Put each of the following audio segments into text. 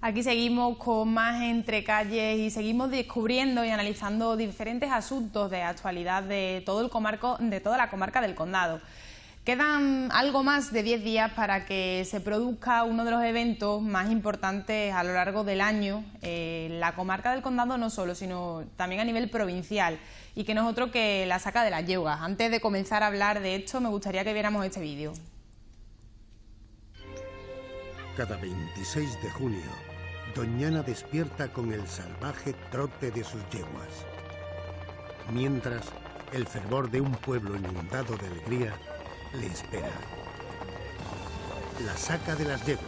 Aquí seguimos con más Entre Calles y seguimos descubriendo y analizando diferentes asuntos de actualidad de toda la comarca del Condado. Quedan algo más de 10 días para que se produzca uno de los eventos más importantes a lo largo del año en la comarca del Condado, no solo, sino también a nivel provincial, y que no es otro que la Saca de las Yeguas. Antes de comenzar a hablar de esto, me gustaría que viéramos este vídeo. Cada 26 de junio, Doñana despierta con el salvaje trote de sus yeguas. Mientras, el fervor de un pueblo inundado de alegría le espera. La Saca de las Yeguas.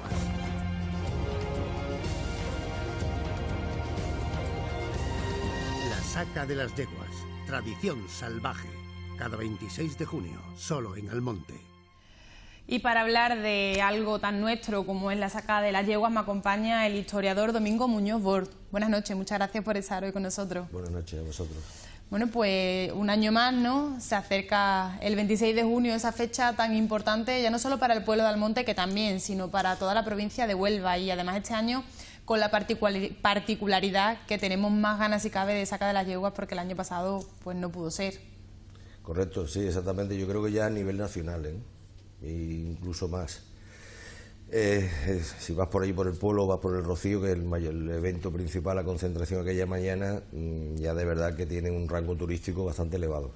La Saca de las Yeguas, tradición salvaje. Cada 26 de junio, solo en Almonte. Y para hablar de algo tan nuestro como es la Saca de las Yeguas, me acompaña el historiador Domingo Muñoz Bort. Buenas noches, muchas gracias por estar hoy con nosotros. Buenas noches a vosotros. Bueno, pues un año más, ¿no? Se acerca el 26 de junio, esa fecha tan importante, ya no solo para el pueblo de Almonte, que también, sino para toda la provincia de Huelva. Y además este año con la particularidad que tenemos más ganas, si cabe, de Saca de las Yeguas, porque el año pasado pues no pudo ser. Correcto, sí, exactamente. Yo creo que ya a nivel nacional, e incluso más. Si vas por ahí por el pueblo, vas por el Rocío, que es el evento principal, la concentración aquella mañana, ya de verdad que tiene un rango turístico bastante elevado.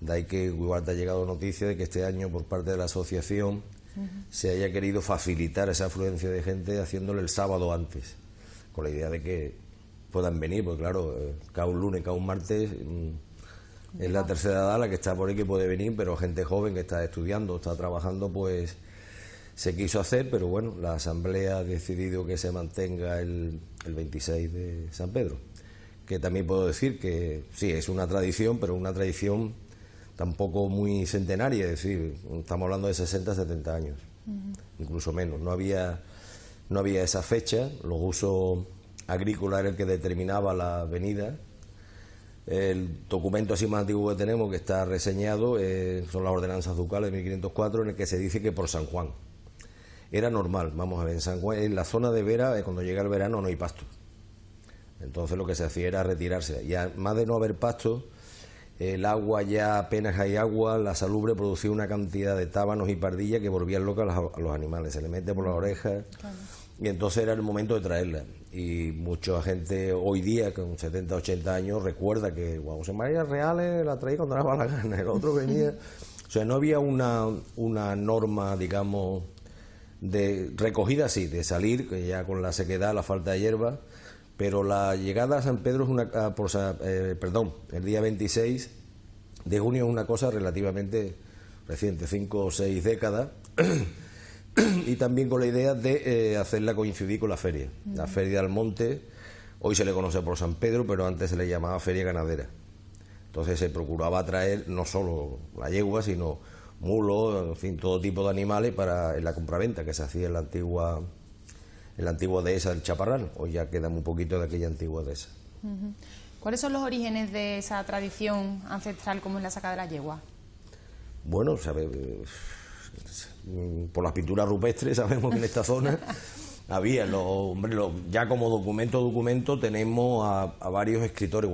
De ahí que igual te ha llegado noticia de que este año por parte de la asociación se haya querido facilitar esa afluencia de gente haciéndole el sábado antes, con la idea de que puedan venir, porque claro, cada un lunes, cada un martes es la tercera edad la que está por ahí que puede venir, pero gente joven que está estudiando, está trabajando, pues se quiso hacer, pero bueno, la Asamblea ha decidido que se mantenga el 26 de San Pedro, que también puedo decir que sí, es una tradición, pero una tradición tampoco muy centenaria, es decir, estamos hablando de 60, 70 años, incluso menos, no había esa fecha, los usos agrícolas era el que determinaba la venida. El documento así más antiguo que tenemos, que está reseñado, son las ordenanzas ducales de 1504, en el que se dice que por San Juan. Era normal, vamos a ver, en San Juan, en la zona de Vera, cuando llega el verano no hay pasto. Entonces lo que se hacía era retirarse. Y además de no haber pasto, el agua ya apenas hay agua, la salubre producía una cantidad de tábanos y pardillas que volvían locas a los animales. Se le mete por las orejas. Claro. Y entonces era el momento de traerla. Y mucha gente hoy día, con 70, 80 años, recuerda que José María Reales la traía cuando daba la gana, el otro venía. O sea, no había una norma, digamos, de recogida así, de salir, que ya con la sequedad, la falta de hierba, pero la llegada a San Pedro es el día 26 de junio es una cosa relativamente reciente, 5 o 6 décadas. Y también con la idea de hacerla coincidir con la feria. La feria de Almonte, hoy se le conoce por San Pedro, pero antes se le llamaba feria ganadera. Entonces se procuraba traer no solo la yegua, sino mulos, en fin, todo tipo de animales en la compraventa que se hacía en la antigua dehesa del Chaparral. Hoy ya queda muy poquito de aquella antigua dehesa. ¿Cuáles son los orígenes de esa tradición ancestral como es la Saca de la Yegua? Bueno, por las pinturas rupestres sabemos que en esta zona había, ya como documento tenemos a varios escritores,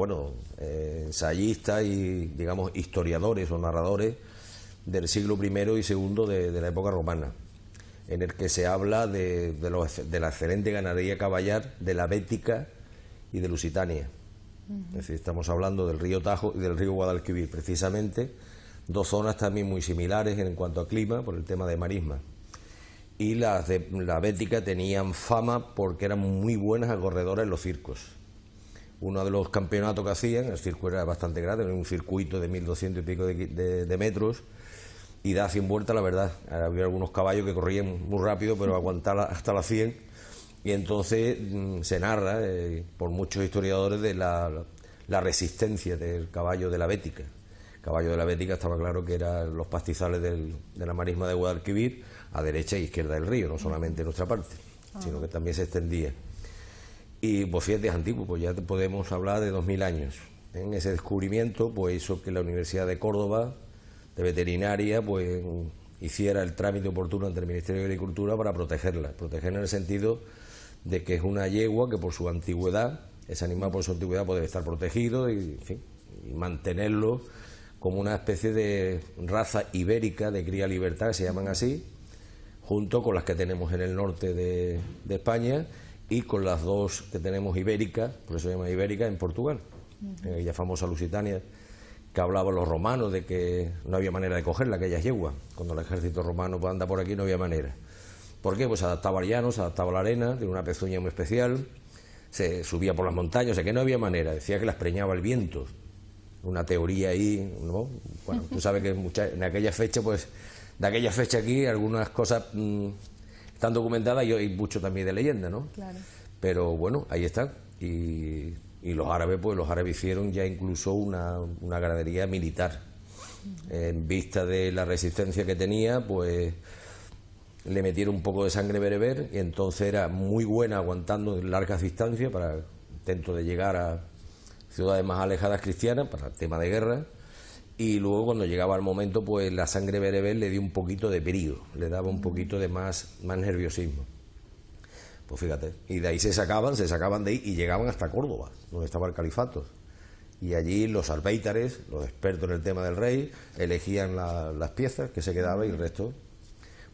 ensayistas y digamos historiadores o narradores del siglo I y II de la época romana, en el que se habla de la excelente ganadería caballar, de la Bética y de Lusitania. Es decir, estamos hablando del río Tajo y del río Guadalquivir, precisamente, dos zonas también muy similares en cuanto a clima, por el tema de marisma. Y las de la Bética tenían fama porque eran muy buenas corredoras en los circos. Uno de los campeonatos que hacían, el circo era bastante grande, era un circuito de 1200 y pico de metros, y da 100 vueltas, la verdad. Había algunos caballos que corrían muy rápido, pero aguantaban hasta las 100, y entonces se narra por muchos historiadores de la resistencia del caballo de la Bética. El caballo de la Bética estaba claro que eran los pastizales de la marisma de Guadalquivir, a derecha e izquierda del río, no solamente en nuestra parte, sino que también se extendía. Y pues fíjate, es antiguo, pues ya podemos hablar de 2000 años. En ese descubrimiento pues hizo que la Universidad de Córdoba, de veterinaria, pues hiciera el trámite oportuno ante el Ministerio de Agricultura para protegerla en el sentido de que es una yegua que por su antigüedad, ese animal por su antigüedad puede estar protegido y, en fin, y mantenerlo como una especie de raza ibérica de cría libertad, que se llaman así, junto con las que tenemos en el norte de España y con las dos que tenemos ibéricas, por eso se llama ibérica, en Portugal. Aquella famosa Lusitania que hablaban los romanos de que no había manera de cogerla, aquellas yeguas. Cuando el ejército romano anda por aquí no había manera. ¿Por qué? Pues se adaptaba al llano, se adaptaba a la arena, tiene una pezuña muy especial, se subía por las montañas, o sea que no había manera. Decía que las preñaba el viento. Una teoría ahí, ¿no? Bueno, tú sabes que en aquella fecha, pues, de aquella fecha aquí, algunas cosas están documentadas y hay mucho también de leyenda, ¿no? Claro. Pero bueno, ahí está. Y los árabes, pues los árabes hicieron ya incluso una ganadería militar. En vista de la resistencia que tenía, pues le metieron un poco de sangre bereber y entonces era muy buena aguantando largas distancias para intento de llegar a ciudades más alejadas cristianas para el tema de guerra, y luego cuando llegaba el momento pues la sangre bereber le dio un poquito de brío, le daba un poquito de más nerviosismo. Pues fíjate, y de ahí se sacaban de ahí y llegaban hasta Córdoba, donde estaba el califato. Y allí los albéitares, los expertos en el tema del rey, elegían las piezas que se quedaban y el resto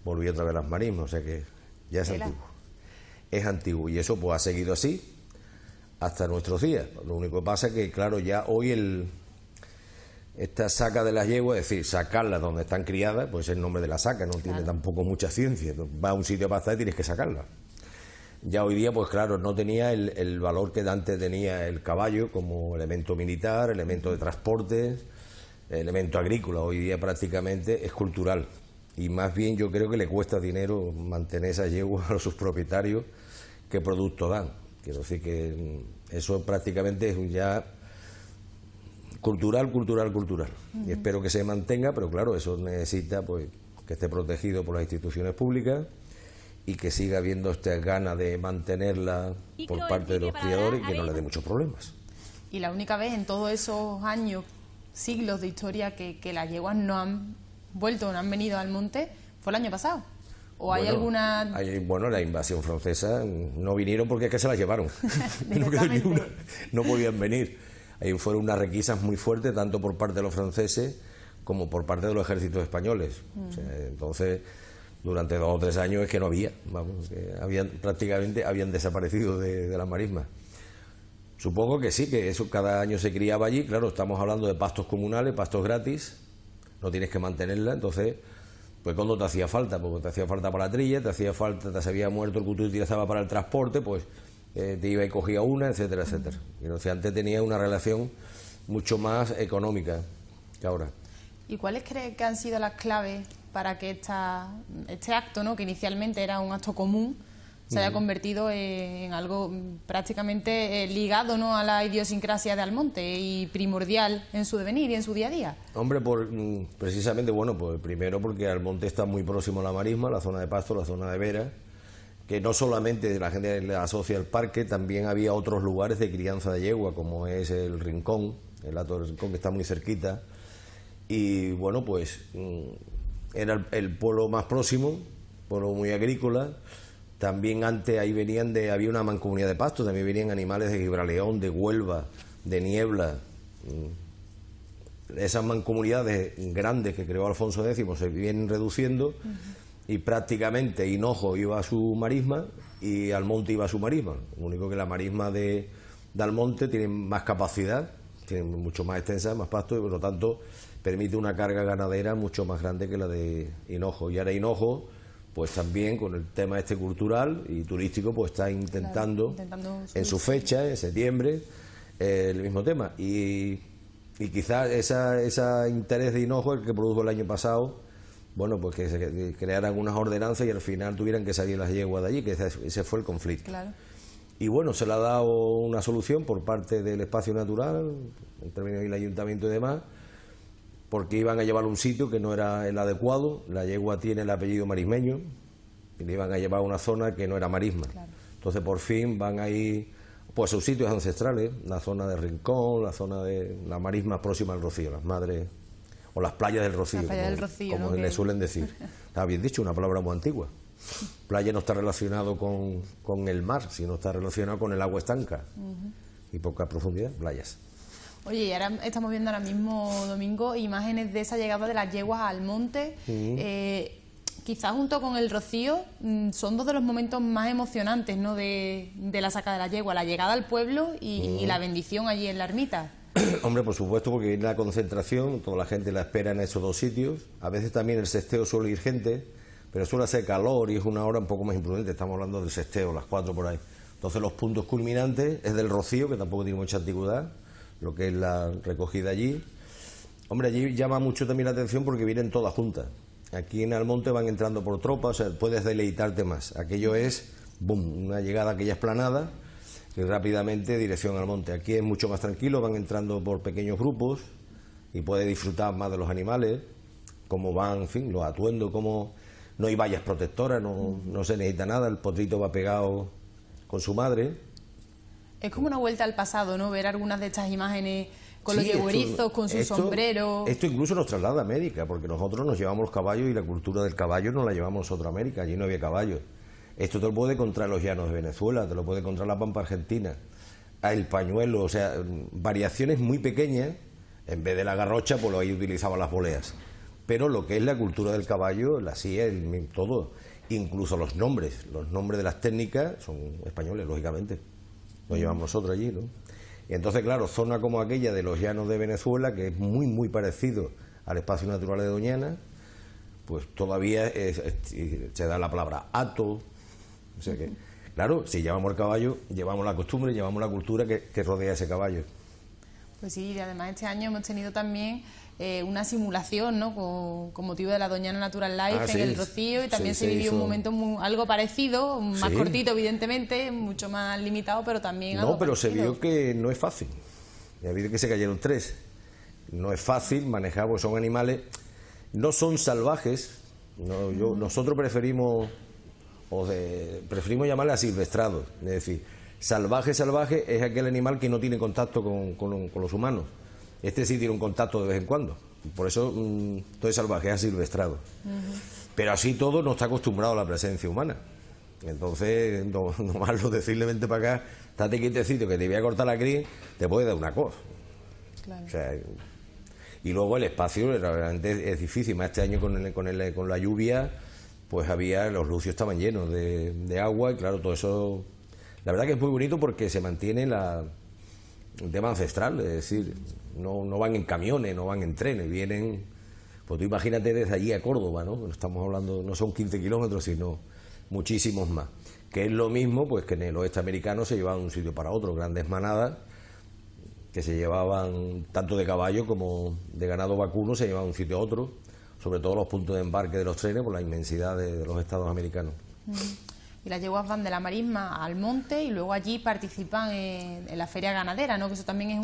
volvía otra vez a las marismas, o sea que ya es antiguo. Es antiguo y eso pues ha seguido así hasta nuestros días. Lo único que pasa es que, claro, ya hoy esta saca de las yeguas, es decir, sacarlas donde están criadas, pues es el nombre de la saca, no tiene tampoco mucha ciencia. Va a un sitio para estar y tienes que sacarla. Ya hoy día, pues claro, no tenía el valor que antes tenía el caballo como elemento militar, elemento de transporte, elemento agrícola. Hoy día prácticamente es cultural. Y más bien yo creo que le cuesta dinero mantener esas yeguas a sus propietarios qué producto dan. Quiero decir que eso prácticamente es ya cultural. Y espero que se mantenga, pero claro, eso necesita pues que esté protegido por las instituciones públicas y que siga habiendo esta gana de mantenerla por parte de los criadores y que no le dé muchos problemas. Y la única vez en todos esos años, siglos de historia que las yeguas no han vuelto, no han venido al monte, fue el año pasado. ¿O hay alguna...? Bueno, la invasión francesa no vinieron porque es que se las llevaron. No quedó ni una. No podían venir. Ahí fueron unas requisas muy fuertes, tanto por parte de los franceses como por parte de los ejércitos españoles. O sea, entonces, durante 2 o 3 años es que no había. Vamos, que prácticamente habían desaparecido de las marismas. Supongo que sí, que eso cada año se criaba allí. Claro, estamos hablando de pastos comunales, pastos gratis. No tienes que mantenerla, entonces... Pues cuando te hacía falta, porque te hacía falta para la trilla, te hacía falta, te se había muerto el que tú utilizabas para el transporte, pues te iba y cogía una, etcétera, etcétera. Y entonces antes tenía una relación mucho más económica que ahora. ¿Y cuáles crees que han sido las claves para que este acto, ¿no?, que inicialmente era un acto común, se haya convertido en algo prácticamente ligado, ¿no?, a la idiosincrasia de Almonte y primordial en su devenir y en su día a día? Hombre, precisamente, bueno, pues primero porque Almonte está muy próximo a la marisma, la zona de pasto, la zona de vera, que no solamente la gente le asocia al parque, también había otros lugares de crianza de yegua, como es el Rincón, el Hato del Rincón, que está muy cerquita, y bueno, pues era el pueblo más próximo, pueblo muy agrícola. También antes ahí había una mancomunidad de pasto, también venían animales de Gibraleón, de Huelva, de Niebla. Esas mancomunidades grandes que creó Alfonso X se vienen reduciendo y prácticamente Hinojo iba a su marisma y Almonte iba a su marisma. Lo único que la marisma de Almonte tiene más capacidad, tiene mucho más extensa, más pasto y por lo tanto permite una carga ganadera mucho más grande que la de Hinojo. Y ahora Hinojo, pues también con el tema cultural y turístico, pues está intentando en su fecha, en septiembre, el mismo tema. Y quizás ese interés de Hinojo, el que produjo el año pasado, bueno, pues que se crearan unas ordenanzas y al final tuvieran que salir las yeguas de allí, que ese fue el conflicto. Claro. Y bueno, se le ha dado una solución por parte del espacio natural, en términos del ayuntamiento y demás, porque iban a llevarlo a un sitio que no era el adecuado. La yegua tiene el apellido marismeño y le iban a llevar a una zona que no era marisma. Claro. Entonces por fin van a ir pues a sus sitios ancestrales, la zona de Rincón, la zona de la marisma próxima al Rocío, las madres o las playas del Rocío, la playa del Rocío, como le suelen decir. Está bien dicho, una palabra muy antigua. Playa no está relacionado con el mar, sino está relacionado con el agua estanca y poca profundidad, playas. Oye, y ahora estamos viendo ahora mismo, Domingo, imágenes de esa llegada de las yeguas al monte. Quizás junto con el rocío son dos de los momentos más emocionantes, ¿no?, de la saca de la yegua, la llegada al pueblo y la bendición allí en la ermita. Hombre, por supuesto, porque viene la concentración, toda la gente la espera en esos dos sitios. A veces también el sesteo suele ir gente, pero suele hacer calor y es una hora un poco más imprudente. Estamos hablando del sesteo, las 4 por ahí. Entonces los puntos culminantes es del rocío, que tampoco tiene mucha antigüedad, lo que es la recogida allí. Hombre, allí llama mucho también la atención porque vienen todas juntas. Aquí en Almonte van entrando por tropas, o sea, puedes deleitarte más. Aquello es, boom, una llegada aquella esplanada y rápidamente dirección al monte. Aquí es mucho más tranquilo, van entrando por pequeños grupos y puedes disfrutar más de los animales, cómo van, en fin, los atuendos, cómo no hay vallas protectoras, no se necesita nada, el potrito va pegado con su madre. Es como una vuelta al pasado, ¿no?, ver algunas de estas imágenes con los yeguerizos, con su sombrero. Esto incluso nos traslada a América, porque nosotros nos llevamos los caballos y la cultura del caballo nos la llevamos nosotros a América, allí no había caballos. Esto te lo puede encontrar en los llanos de Venezuela, te lo puede encontrar en la Pampa Argentina, el pañuelo, o sea, variaciones muy pequeñas. En vez de la garrocha, pues ahí utilizaban las poleas. Pero lo que es la cultura del caballo, la silla, todo, incluso los nombres de las técnicas son españoles, lógicamente. Los llevamos nosotros allí, ¿no? Y entonces, claro, zona como aquella de los llanos de Venezuela, que es muy, muy parecido al espacio natural de Doñana, pues todavía se da la palabra hato. O sea que, claro, si llevamos el caballo, llevamos la costumbre, llevamos la cultura que rodea ese caballo. Pues sí, y además este año hemos tenido también una simulación, ¿no?, con motivo de la Doñana Natural Life en el Rocío, y también se vivió un momento algo parecido, más cortito evidentemente, mucho más limitado, pero también algo pero parecido. Se vio que no es fácil. Ha habido que se cayeron 3. No es fácil manejar, porque son animales, no son salvajes. No, nosotros preferimos llamarle asilvestrados, es decir, salvaje es aquel animal que no tiene contacto con los humanos. Este sí tiene un contacto de vez en cuando, por eso todo es salvaje, es asilvestrado. Pero así todo no está acostumbrado a la presencia humana. Entonces, nomás lo decirle vente para acá, estate quietecito que te voy a cortar la crin, te puede dar una cosa. Claro. O sea, y luego el espacio realmente es difícil, más este año con la lluvia, pues los lucios estaban llenos de agua y claro, todo eso, la verdad que es muy bonito porque se mantiene el tema ancestral, es decir, no van en camiones, no van en trenes, vienen, pues tú imagínate desde allí a Córdoba, ¿no? Estamos hablando, no son 15 kilómetros, sino muchísimos más, que es lo mismo pues que en el oeste americano se llevaban de un sitio para otro, grandes manadas que se llevaban tanto de caballo como de ganado vacuno, se llevaban de un sitio a otro, sobre todo los puntos de embarque de los trenes por la inmensidad de los estados americanos. Y las yeguas van de la marisma al monte y luego allí participan en la feria ganadera, ¿no?, que eso también es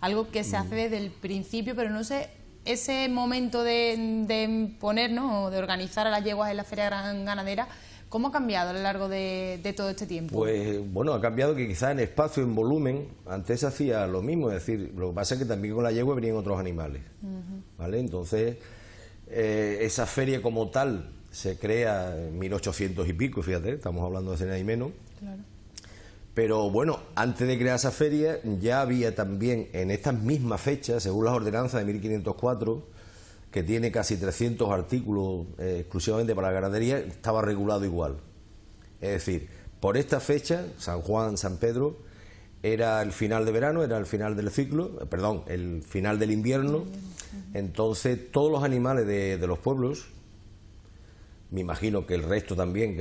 algo que se hace desde el principio, pero no sé, ese momento de poner, ¿no?, de organizar a las yeguas en la feria ganadera, ¿cómo ha cambiado a lo largo de todo este tiempo? Pues bueno, ha cambiado que quizás en espacio, en volumen, antes se hacía lo mismo, es decir, lo que pasa es que también con la yegua venían otros animales, ¿vale? Entonces, esa feria como tal se crea en 1800 y pico, fíjate, estamos hablando de hace nada y menos. Claro. Pero bueno, antes de crear esa feria ya había también en estas mismas fechas, según las ordenanzas de 1504, que tiene casi 300 artículos exclusivamente para la ganadería, estaba regulado igual. Es decir, por esta fecha, San Juan, San Pedro, era el final de verano, era el final del ciclo, el final del invierno. Entonces todos los animales de los pueblos, me imagino que el resto también,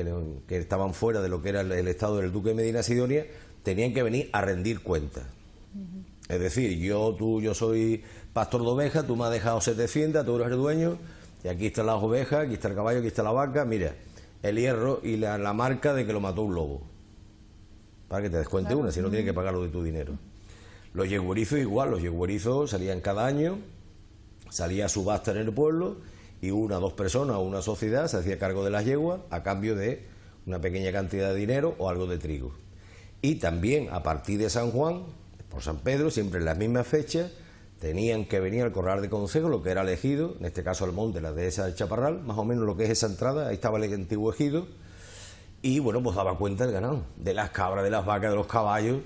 que estaban fuera de lo que era el estado del Duque de Medina Sidonia, tenían que venir a rendir cuentas. Es decir, yo soy pastor de ovejas, tú me has dejado 700, tú eres el dueño, y aquí están las ovejas, aquí está el caballo, aquí está la vaca, mira, el hierro y la marca de que lo mató un lobo. Para que te descuente una, si no tienes que pagarlo de tu dinero. Los yeguerizos igual, los yeguerizos salían cada año, salía subasta en el pueblo, y 1 o 2 personas o una sociedad se hacía cargo de las yeguas a cambio de una pequeña cantidad de dinero o algo de trigo. Y también a partir de San Juan, por San Pedro, siempre en las mismas fechas, tenían que venir al corral de consejo, lo que era el ejido, en este caso el monte, la dehesa del Chaparral, más o menos lo que es esa entrada, ahí estaba el antiguo ejido, y bueno, pues daba cuenta del ganado, de las cabras, de las vacas, de los caballos,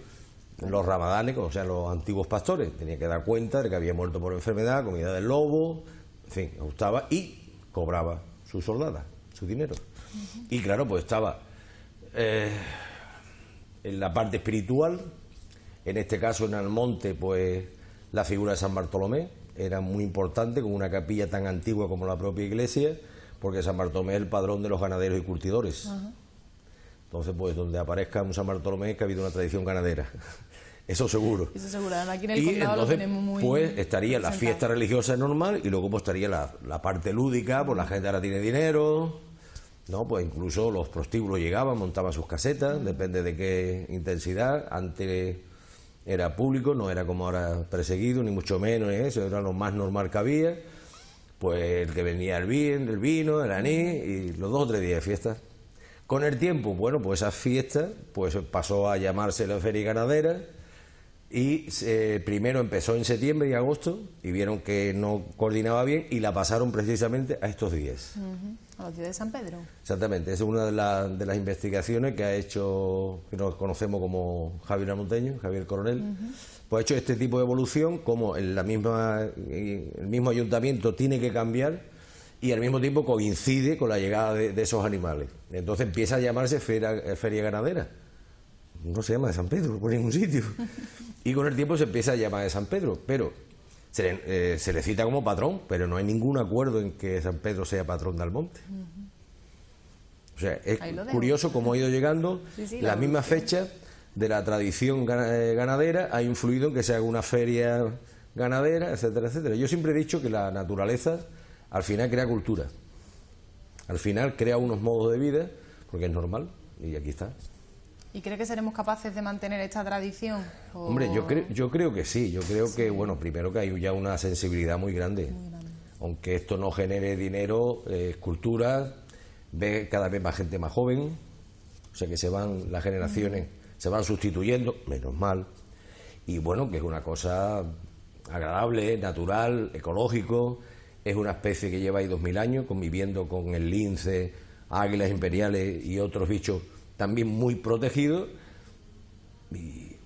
los ramadanes, o sea, los antiguos pastores. Tenía que dar cuenta de que había muerto por enfermedad, comida del lobo, en fin, ajustaba y cobraba su soldada, su dinero. Y claro, pues estaba en la parte espiritual, en este caso en Almonte, pues la figura de San Bartolomé era muy importante, con una capilla tan antigua como la propia iglesia, porque San Bartolomé es el padrón de los ganaderos y curtidores. Entonces, pues donde aparezca un San Bartolomé es que ha habido una tradición ganadera. Eso seguro. Eso seguro, además aquí en el y condado entonces, lo tenemos muy pues estaría la presentado. fiesta religiosa normal y luego pues estaría la parte lúdica, pues la gente ahora tiene dinero, ¿no? Pues incluso los prostíbulos llegaban, montaban sus casetas, depende de qué intensidad. Antes era público, no era como ahora perseguido, ni mucho menos eso, era lo más normal que había. Pues el que venía el vino, el anís y los 2 o 3 días de fiesta. Con el tiempo, bueno, pues esa fiesta pues pasó a llamarse la Feria Ganadera y primero empezó en septiembre y agosto y vieron que no coordinaba bien y la pasaron precisamente a estos días. A los días de San Pedro. Exactamente, esa es una de las investigaciones que ha hecho, que nos conocemos como Javier Almonteño, Javier Coronel, pues ha hecho este tipo de evolución, como el mismo ayuntamiento tiene que cambiar y al mismo tiempo coincide con la llegada de esos animales. Entonces empieza a llamarse Feria Ganadera. No se llama de San Pedro por ningún sitio. Y con el tiempo se empieza a llamar de San Pedro, pero se le cita como patrón, pero no hay ningún acuerdo en que San Pedro sea patrón de Almonte. O sea, es curioso cómo ha ido llegando la misma fecha de la tradición ganadera, ha influido en que se haga una feria ganadera, etcétera, etcétera. Yo siempre he dicho que la naturaleza al final crea cultura, al final crea unos modos de vida, porque es normal, y aquí está. ¿Y cree que seremos capaces de mantener esta tradición? Hombre, yo creo que sí, yo creo que, bueno, primero que hay ya una sensibilidad muy grande. Aunque esto no genere dinero, es cultura, ve cada vez más gente más joven, o sea que las generaciones se van sustituyendo, menos mal, y bueno, que es una cosa agradable, natural, ecológico, es una especie que lleva ahí 2000 años conviviendo con el lince, águilas imperiales y otros bichos también muy protegidos, y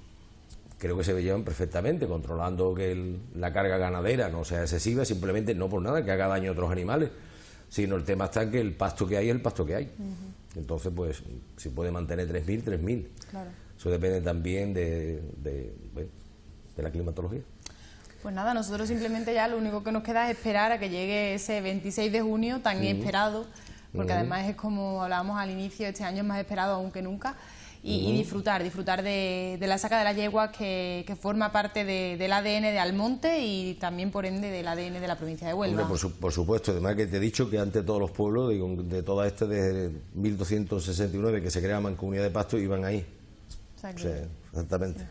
creo que se llevan perfectamente, controlando que la carga ganadera no sea excesiva, simplemente no por nada que haga daño a otros animales, sino el tema está en que el pasto que hay es el pasto que hay. Entonces, pues, si puede mantener 3000, 3000. Claro. Eso depende también de la climatología. Pues nada, nosotros simplemente ya lo único que nos queda es esperar a que llegue ese 26 de junio tan esperado, porque además es como hablábamos al inicio, este año es más esperado aún que nunca, y disfrutar de la saca de las yeguas que forma parte del ADN de Almonte y también por ende del ADN de la provincia de Huelva. Hombre, por supuesto, además que te he dicho que ante todos los pueblos, digo, de toda desde 1269 que se crea Mancomunidad de Pasto, iban ahí. O sea, exactamente.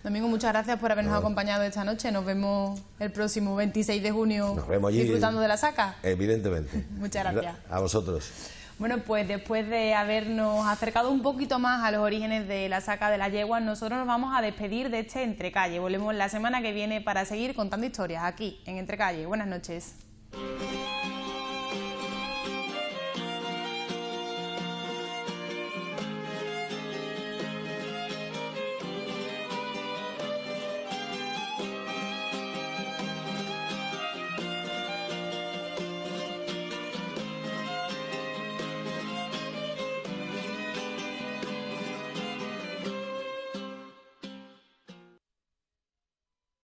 Domingo, muchas gracias por habernos acompañado esta noche. Nos vemos el próximo 26 de junio disfrutando de la saca. Evidentemente. Muchas gracias. A vosotros. Bueno, pues después de habernos acercado un poquito más a los orígenes de la saca de las yeguas, nosotros nos vamos a despedir de este Entrecalle. Volvemos la semana que viene para seguir contando historias aquí en Entrecalle. Buenas noches.